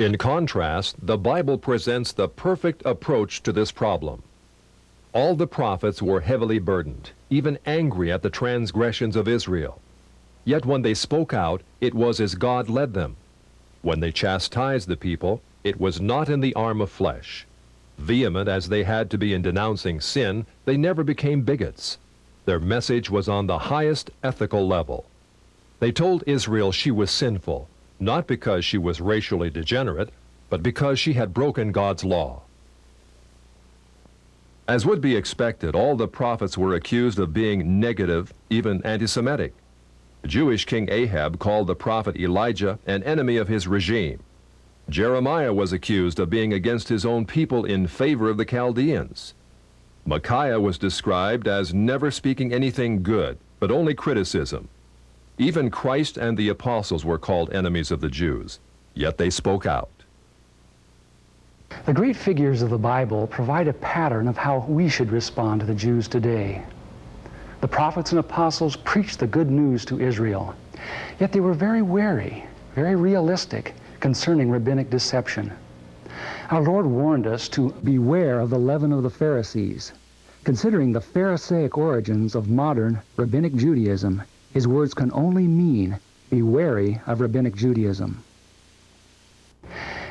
In contrast, the Bible presents the perfect approach to this problem. All the prophets were heavily burdened, even angry at the transgressions of Israel. Yet when they spoke out, it was as God led them. When they chastised the people, it was not in the arm of flesh. Vehement as they had to be in denouncing sin, they never became bigots. Their message was on the highest ethical level. They told Israel she was sinful, not because she was racially degenerate, but because she had broken God's law. As would be expected, all the prophets were accused of being negative, even anti-Semitic. Jewish King Ahab called the prophet Elijah an enemy of his regime. Jeremiah was accused of being against his own people in favor of the Chaldeans. Micaiah was described as never speaking anything good, but only criticism. Even Christ and the apostles were called enemies of the Jews, yet they spoke out. The great figures of the Bible provide a pattern of how we should respond to the Jews today. The prophets and apostles preached the good news to Israel, yet they were very wary, very realistic concerning rabbinic deception. Our Lord warned us to beware of the leaven of the Pharisees. Considering the Pharisaic origins of modern rabbinic Judaism, his words can only mean be wary of rabbinic Judaism.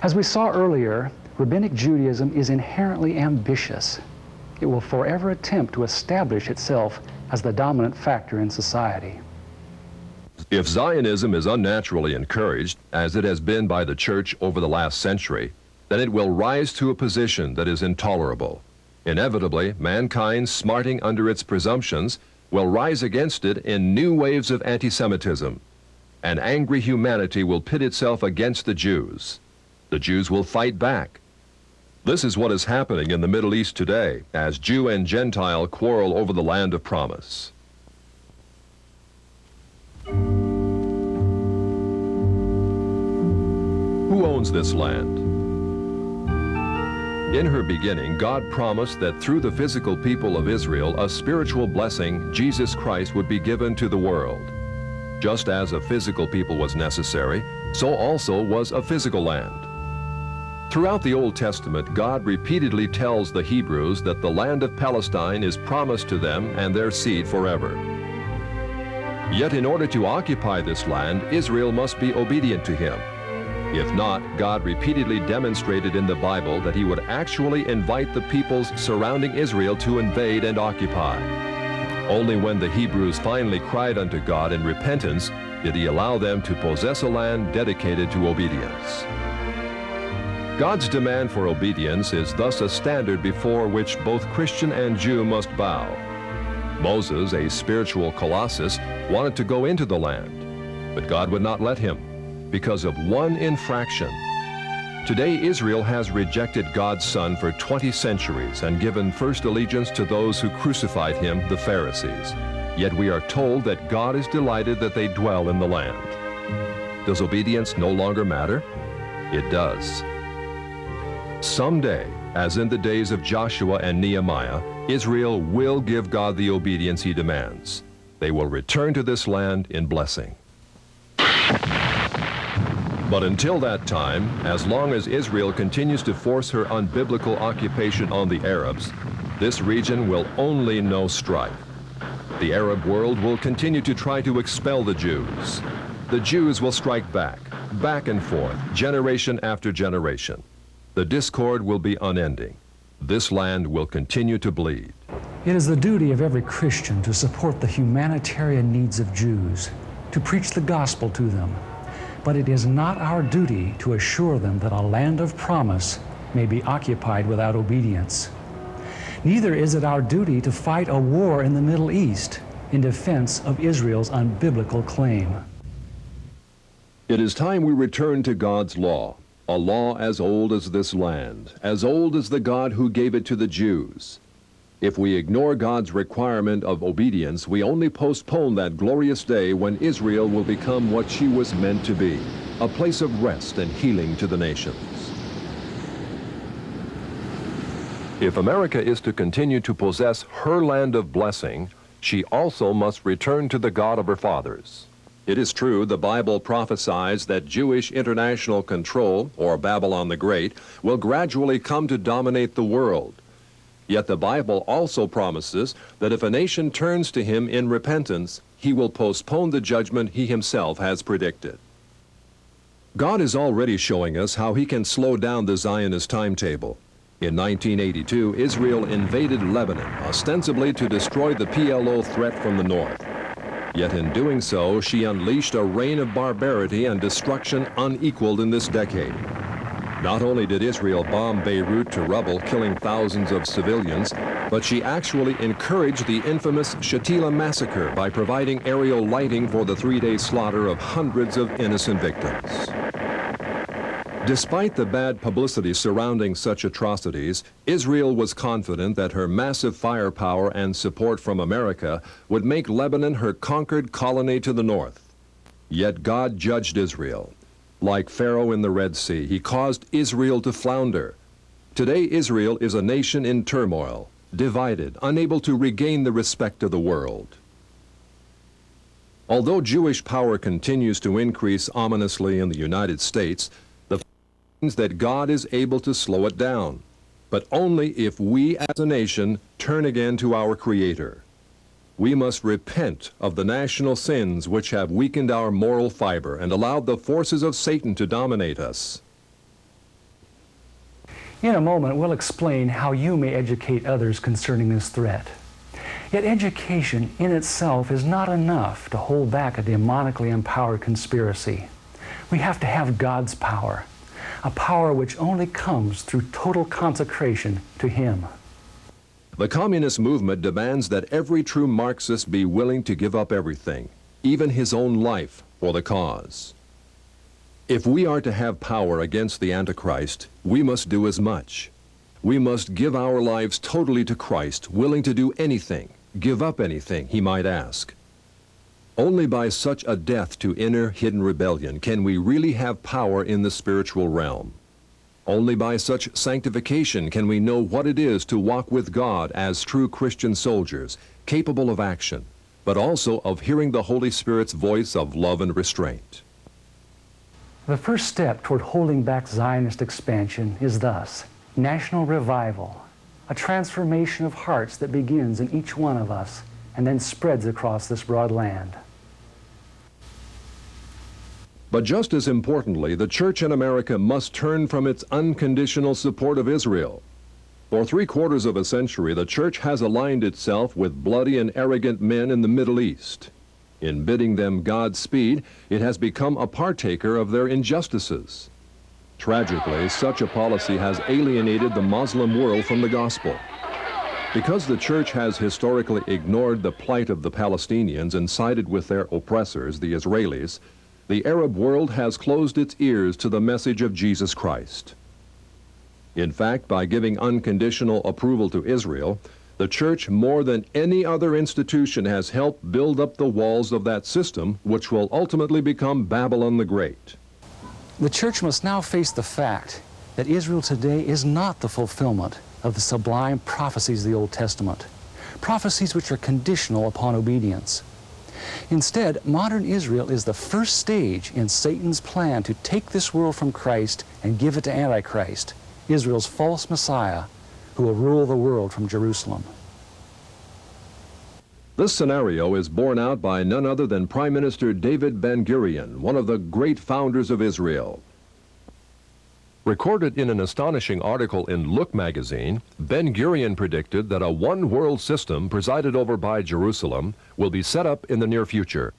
As we saw earlier, rabbinic Judaism is inherently ambitious. It will forever attempt to establish itself as the dominant factor in society. If Zionism is unnaturally encouraged, as it has been by the church over the last century, then it will rise to a position that is intolerable. Inevitably, mankind, smarting under its presumptions, will rise against it in new waves of anti-Semitism. An angry humanity will pit itself against the Jews. The Jews will fight back. This is what is happening in the Middle East today, as Jew and Gentile quarrel over the land of promise. Who owns this land? In her beginning, God promised that through the physical people of Israel, a spiritual blessing, Jesus Christ, would be given to the world. Just as a physical people was necessary, so also was a physical land. Throughout the Old Testament, God repeatedly tells the Hebrews that the land of Palestine is promised to them and their seed forever. Yet in order to occupy this land, Israel must be obedient to him. If not, God repeatedly demonstrated in the Bible that he would actually invite the peoples surrounding Israel to invade and occupy. Only when the Hebrews finally cried unto God in repentance did he allow them to possess a land dedicated to obedience. God's demand for obedience is thus a standard before which both Christian and Jew must bow. Moses, a spiritual colossus, wanted to go into the land, but God would not let him because of one infraction. Today, Israel has rejected God's Son for 20 centuries and given first allegiance to those who crucified him, the Pharisees. Yet we are told that God is delighted that they dwell in the land. Does obedience no longer matter? It does. Someday, as in the days of Joshua and Nehemiah, Israel will give God the obedience he demands. They will return to this land in blessing. But until that time, as long as Israel continues to force her unbiblical occupation on the Arabs, this region will only know strife. The Arab world will continue to try to expel the Jews. The Jews will strike back and forth, generation after generation. The discord will be unending. This land will continue to bleed. It is the duty of every Christian to support the humanitarian needs of Jews, to preach the gospel to them. But it is not our duty to assure them that a land of promise may be occupied without obedience. Neither is it our duty to fight a war in the Middle East in defense of Israel's unbiblical claim. It is time we return to God's law, a law as old as this land, as old as the God who gave it to the Jews. If we ignore God's requirement of obedience, we only postpone that glorious day when Israel will become what she was meant to be, a place of rest and healing to the nations. If America is to continue to possess her land of blessing, she also must return to the God of her fathers. It is true, the Bible prophesies that Jewish international control, or Babylon the Great, will gradually come to dominate the world. Yet the Bible also promises that if a nation turns to him in repentance, he will postpone the judgment he himself has predicted. God is already showing us how he can slow down the Zionist timetable. In 1982, Israel invaded Lebanon, ostensibly to destroy the PLO threat from the north. Yet in doing so, she unleashed a reign of barbarity and destruction unequaled in this decade. Not only did Israel bomb Beirut to rubble, killing thousands of civilians, but she actually encouraged the infamous Shatila massacre by providing aerial lighting for the three-day slaughter of hundreds of innocent victims. Despite the bad publicity surrounding such atrocities, Israel was confident that her massive firepower and support from America would make Lebanon her conquered colony to the north. Yet God judged Israel. Like Pharaoh in the Red Sea, he caused Israel to flounder. Today, Israel is a nation in turmoil, divided, unable to regain the respect of the world. Although Jewish power continues to increase ominously in the United States, the fact means that God is able to slow it down, but only if we as a nation turn again to our Creator. We must repent of the national sins which have weakened our moral fiber and allowed the forces of Satan to dominate us. In a moment, we'll explain how you may educate others concerning this threat. Yet education in itself is not enough to hold back a demonically empowered conspiracy. We have to have God's power, a power which only comes through total consecration to Him. The communist movement demands that every true Marxist be willing to give up everything, even his own life, for the cause. If we are to have power against the Antichrist, we must do as much. We must give our lives totally to Christ, willing to do anything, give up anything he might ask. Only by such a death to inner hidden rebellion can we really have power in the spiritual realm. Only by such sanctification can we know what it is to walk with God as true Christian soldiers, capable of action, but also of hearing the Holy Spirit's voice of love and restraint. The first step toward holding back Zionist expansion is thus national revival, a transformation of hearts that begins in each one of us and then spreads across this broad land. But just as importantly, the church in America must turn from its unconditional support of Israel. For 3/4 of a century, the church has aligned itself with bloody and arrogant men in the Middle East. In bidding them Godspeed, it has become a partaker of their injustices. Tragically, such a policy has alienated the Muslim world from the gospel. Because the church has historically ignored the plight of the Palestinians and sided with their oppressors, the Israelis, the Arab world has closed its ears to the message of Jesus Christ. In fact, by giving unconditional approval to Israel, the church, more than any other institution, has helped build up the walls of that system, which will ultimately become Babylon the Great. The church must now face the fact that Israel today is not the fulfillment of the sublime prophecies of the Old Testament, prophecies which are conditional upon obedience. Instead, modern Israel is the first stage in Satan's plan to take this world from Christ and give it to Antichrist, Israel's false Messiah, who will rule the world from Jerusalem. This scenario is borne out by none other than Prime Minister David Ben-Gurion, one of the great founders of Israel. Recorded in an astonishing article in Look magazine, Ben-Gurion predicted that a one-world system presided over by Jerusalem will be set up in the near future.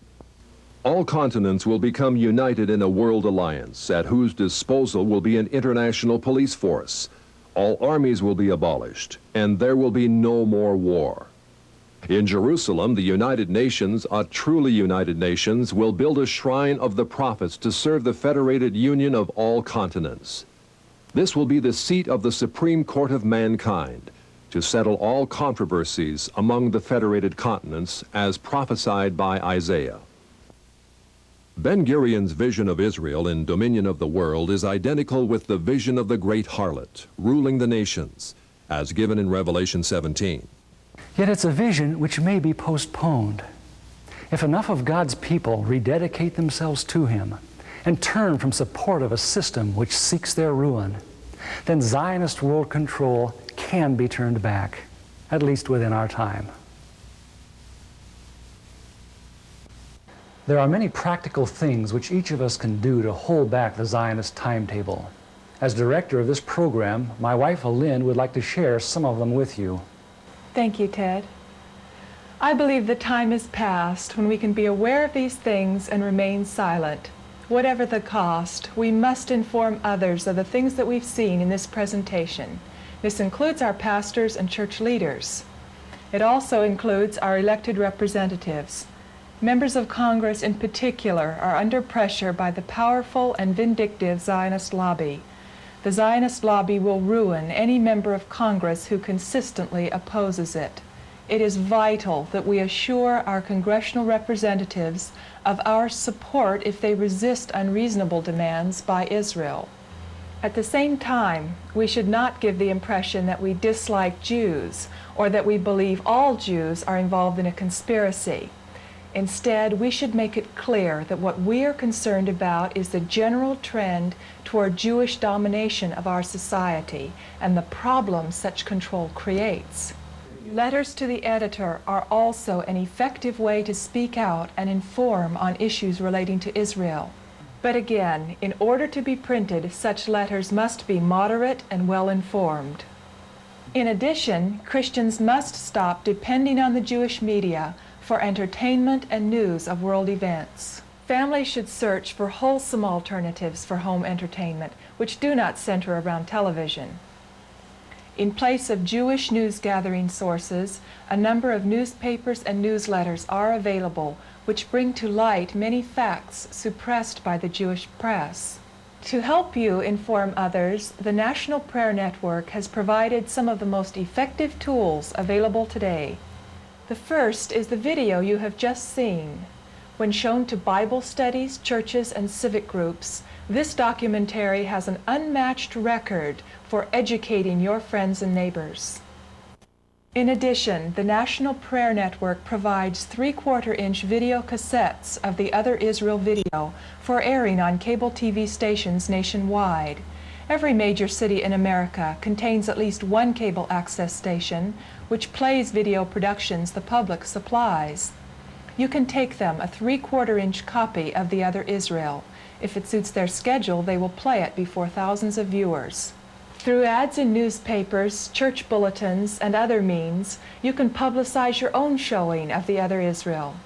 All continents will become united in a world alliance, at whose disposal will be an international police force. All armies will be abolished, and there will be no more war. In Jerusalem, the United Nations, a truly united nations, will build a shrine of the prophets to serve the federated union of all continents. This will be the seat of the Supreme Court of mankind, to settle all controversies among the federated continents as prophesied by Isaiah. Ben-Gurion's vision of Israel in dominion of the world is identical with the vision of the great harlot, ruling the nations, as given in Revelation 17. Yet it's a vision which may be postponed. If enough of God's people rededicate themselves to Him and turn from support of a system which seeks their ruin, then Zionist world control can be turned back, at least within our time. There are many practical things which each of us can do to hold back the Zionist timetable. As director of this program, my wife, Lynn, would like to share some of them with you. Thank you, Ted. I believe the time is past when we can be aware of these things and remain silent. Whatever the cost, we must inform others of the things that we've seen in this presentation. This includes our pastors and church leaders. It also includes our elected representatives. Members of Congress in particular are under pressure by the powerful and vindictive Zionist lobby. The Zionist lobby will ruin any member of Congress who consistently opposes it. It is vital that we assure our congressional representatives of our support if they resist unreasonable demands by Israel. At the same time, we should not give the impression that we dislike Jews or that we believe all Jews are involved in a conspiracy. Instead, we should make it clear that what we are concerned about is the general trend toward Jewish domination of our society and the problems such control creates. Letters to the editor are also an effective way to speak out and inform on issues relating to Israel. But again, in order to be printed, such letters must be moderate and well informed. In addition, Christians must stop depending on the Jewish media for entertainment and news of world events. Families should search for wholesome alternatives for home entertainment, which do not center around television. In place of Jewish news-gathering sources, a number of newspapers and newsletters are available, which bring to light many facts suppressed by the Jewish press. To help you inform others, the National Prayer Network has provided some of the most effective tools available today. The first is the video you have just seen. When shown to Bible studies, churches, and civic groups, this documentary has an unmatched record for educating your friends and neighbors. In addition, the National Prayer Network provides 3/4-inch video cassettes of the Other Israel video for airing on cable TV stations nationwide. Every major city in America contains at least one cable access station which plays video productions the public supplies. You can take them a 3/4-inch copy of The Other Israel. If it suits their schedule, they will play it before thousands of viewers. Through ads in newspapers, church bulletins, and other means, you can publicize your own showing of The Other Israel.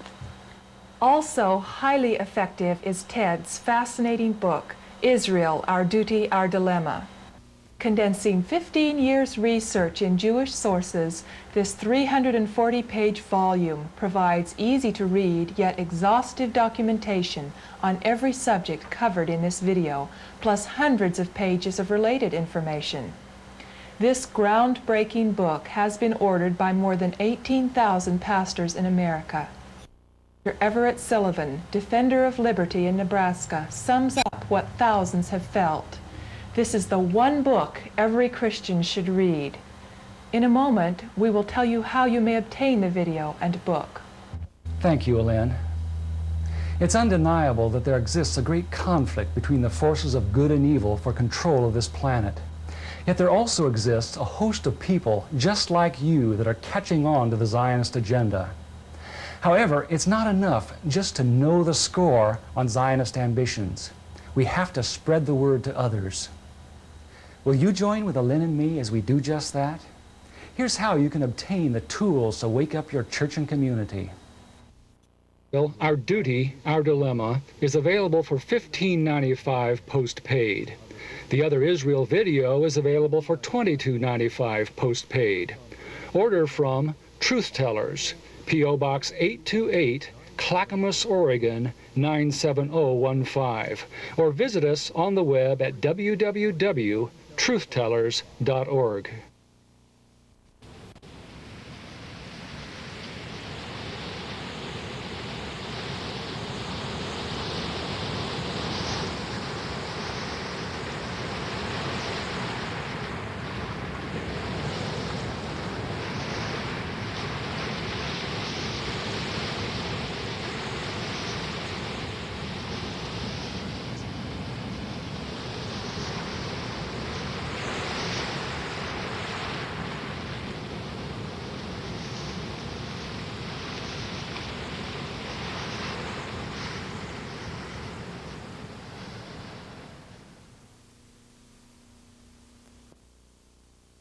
Also highly effective is Ted's fascinating book, Israel, Our Duty, Our Dilemma. Condensing 15 years' research in Jewish sources, this 340-page volume provides easy-to-read yet exhaustive documentation on every subject covered in this video, plus hundreds of pages of related information. This groundbreaking book has been ordered by more than 18,000 pastors in America. Dr. Everett Sullivan, defender of liberty in Nebraska, sums up what thousands have felt. This is the one book every Christian should read. In a moment, we will tell you how you may obtain the video and book. Thank you, Elaine. It's undeniable that there exists a great conflict between the forces of good and evil for control of this planet. Yet there also exists a host of people just like you that are catching on to the Zionist agenda. However, it's not enough just to know the score on Zionist ambitions. We have to spread the word to others. Will you join with Elaine and me as we do just that? Here's how you can obtain the tools to wake up your church and community. Well, Our Duty, Our Dilemma is available for $15.95 post-paid. The Other Israel video is available for $22.95 post-paid. Order from Truth Tellers, P.O. Box 828, Clackamas, Oregon 97015, or visit us on the web at www.truthtellers.org.